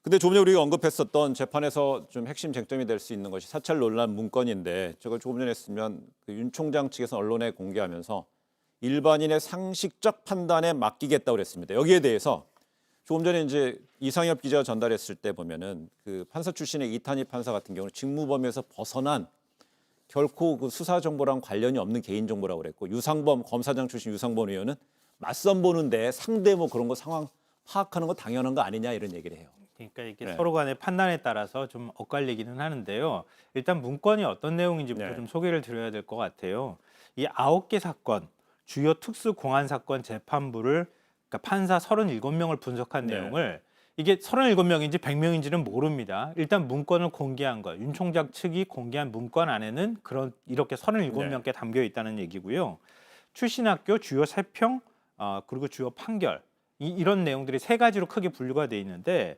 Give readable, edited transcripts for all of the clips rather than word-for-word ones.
근데 조금 전에 우리가 언급했었던 재판에서 좀 핵심 쟁점이 될 수 있는 것이 사찰 논란 문건인데 저걸 조금 전에 했으면 그 윤 총장 측에서 언론에 공개하면서 일반인의 상식적 판단에 맡기겠다고 그랬습니다. 여기에 대해서 조금 전에 이제 이상엽 기자가 전달했을 때 보면은 그 판사 출신의 이탄희 판사 같은 경우는 직무 범위에서 벗어난 결코 그 수사 정보랑 관련이 없는 개인 정보라고 그랬고 유상범 검사장 출신 유상범 의원은 맞선 보는데 상대 뭐 그런 거 상황 파악하는 거 당연한 거 아니냐 이런 얘기를 해요. 그러니까 이게 네. 서로 간의 판단에 따라서 좀 엇갈리기는 하는데요. 일단 문건이 어떤 내용인지부터 네. 좀 소개를 드려야 될 것 같아요. 이 9개 사건, 주요 특수공안 사건 재판부를 그러니까 판사 37명을 분석한 네. 내용을 이게 37명인지 100명인지는 모릅니다. 일단 문건을 공개한 거, 윤 총장 측이 공개한 문건 안에는 이렇게 37명께 담겨 있다는 얘기고요. 출신 학교 주요 세평 그리고 주요 판결 이런 내용들이 세 가지로 크게 분류가 돼 있는데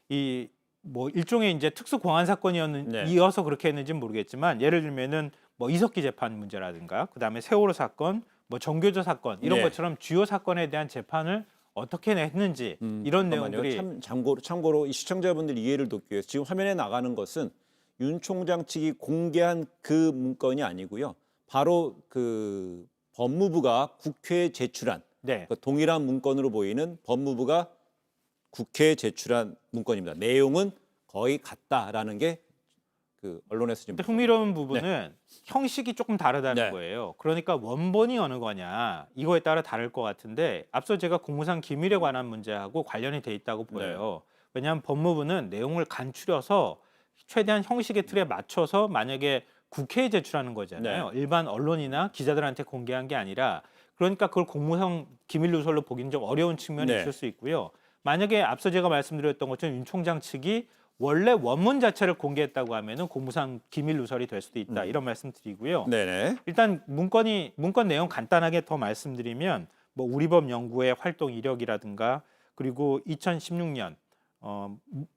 이 뭐 일종의 이제 특수 공안 사건이었는 네. 이어서 그렇게 했는지는 모르겠지만 예를 들면은 뭐 이석기 재판 문제라든가 그다음에 세월호 사건, 뭐 정교조 사건 이런 네. 것처럼 주요 사건에 대한 재판을 어떻게 했는지 이런 잠깐만요. 내용들이 참고로 이 시청자분들 이해를 돕기 위해서 지금 화면에 나가는 것은 윤 총장 측이 공개한 그 문건이 아니고요. 바로 그 법무부가 국회에 제출한 네. 그 동일한 문건으로 보이는 법무부가 국회에 제출한 문건입니다. 내용은 거의 같다라는 게 그 언론에서 지금 근데 흥미로운 부분은 형식이 조금 다르다는 네. 거예요. 그러니까 원본이 어느 거냐 이거에 따라 다를 것 같은데 앞서 제가 공무상 기밀에 관한 문제하고 관련이 돼 있다고 보여요. 왜냐하면 법무부는 내용을 간추려서 최대한 형식의 틀에 맞춰서 만약에 국회에 제출하는 거잖아요. 일반 언론이나 기자들한테 공개한 게 아니라 그러니까 그걸 공무상 기밀 누설로 보기는 좀 어려운 측면이 네. 있을 수 있고요. 만약에 앞서 제가 말씀드렸던 것처럼 윤 총장 측이 원래 원문 자체를 공개했다고 하면은 공무상 기밀 누설이 될 수도 있다 이런 말씀드리고요. 네네. 일단 문건 내용 간단하게 더 말씀드리면 뭐 우리법 연구의 활동 이력이라든가 그리고 2016년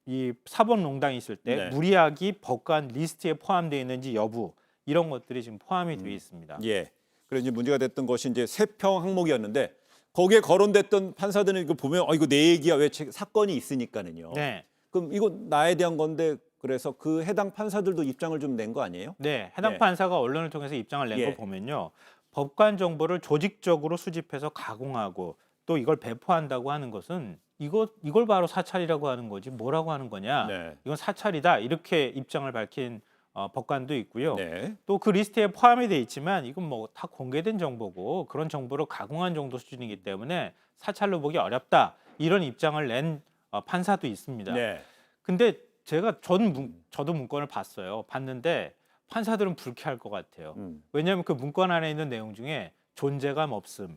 이 사법농단이 있을 때 네. 무리하기 법관 리스트에 포함되어 있는지 여부 이런 것들이 지금 포함이 되어 있습니다. 예. 그래서 이제 문제가 됐던 것이 이제 세평 항목이었는데 거기에 거론됐던 판사들은 이거 보면 이거 내 얘기야 왜 사건이 있으니까는요. 네. 그럼 이거 나에 대한 건데 그래서 그 해당 판사들도 입장을 좀 낸 거 아니에요? 네, 해당 예. 판사가 언론을 통해서 입장을 낸 거 예. 보면요. 법관 정보를 조직적으로 수집해서 가공하고 또 이걸 배포한다고 하는 것은 이걸 바로 사찰이라고 하는 거지 뭐라고 하는 거냐. 네. 이건 사찰이다. 이렇게 입장을 밝힌 법관도 있고요. 네. 또 그 리스트에 포함이 돼 있지만 이건 뭐 다 공개된 정보고 그런 정보를 가공한 정도 수준이기 때문에 사찰로 보기 어렵다. 이런 입장을 낸 판사도 있습니다. 네. 근데 저도 문건을 봤어요. 봤는데 판사들은 불쾌할 것 같아요. 왜냐하면 그 문건 안에 있는 내용 중에 존재감 없음,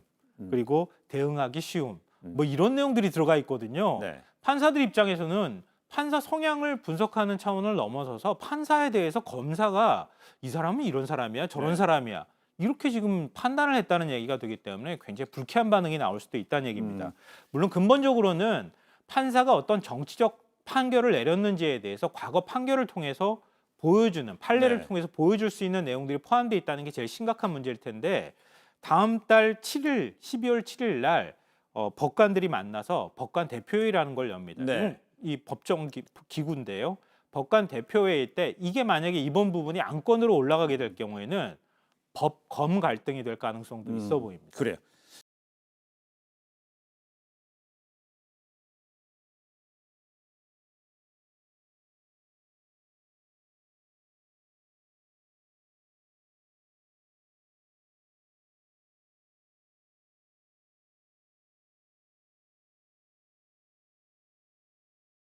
그리고 대응하기 쉬움, 뭐 이런 내용들이 들어가 있거든요. 네. 판사들 입장에서는 판사 성향을 분석하는 차원을 넘어서서 판사에 대해서 검사가 이 사람은 이런 사람이야, 저런 네. 사람이야. 이렇게 지금 판단을 했다는 얘기가 되기 때문에 굉장히 불쾌한 반응이 나올 수도 있다는 얘기입니다. 물론 근본적으로는 판사가 어떤 정치적 판결을 내렸는지에 대해서 과거 판결을 통해서 보여주는 판례를 네. 통해서 보여줄 수 있는 내용들이 포함되어 있다는 게 제일 심각한 문제일 텐데 다음 달 7일, 12월 7일 날 법관들이 만나서 법관 대표회의라는 걸 엽니다. 네. 이 법정 기구인데요. 법관 대표회의 때 이게 만약에 이번 부분이 안건으로 올라가게 될 경우에는 법검 갈등이 될 가능성도 있어 보입니다. 그래요.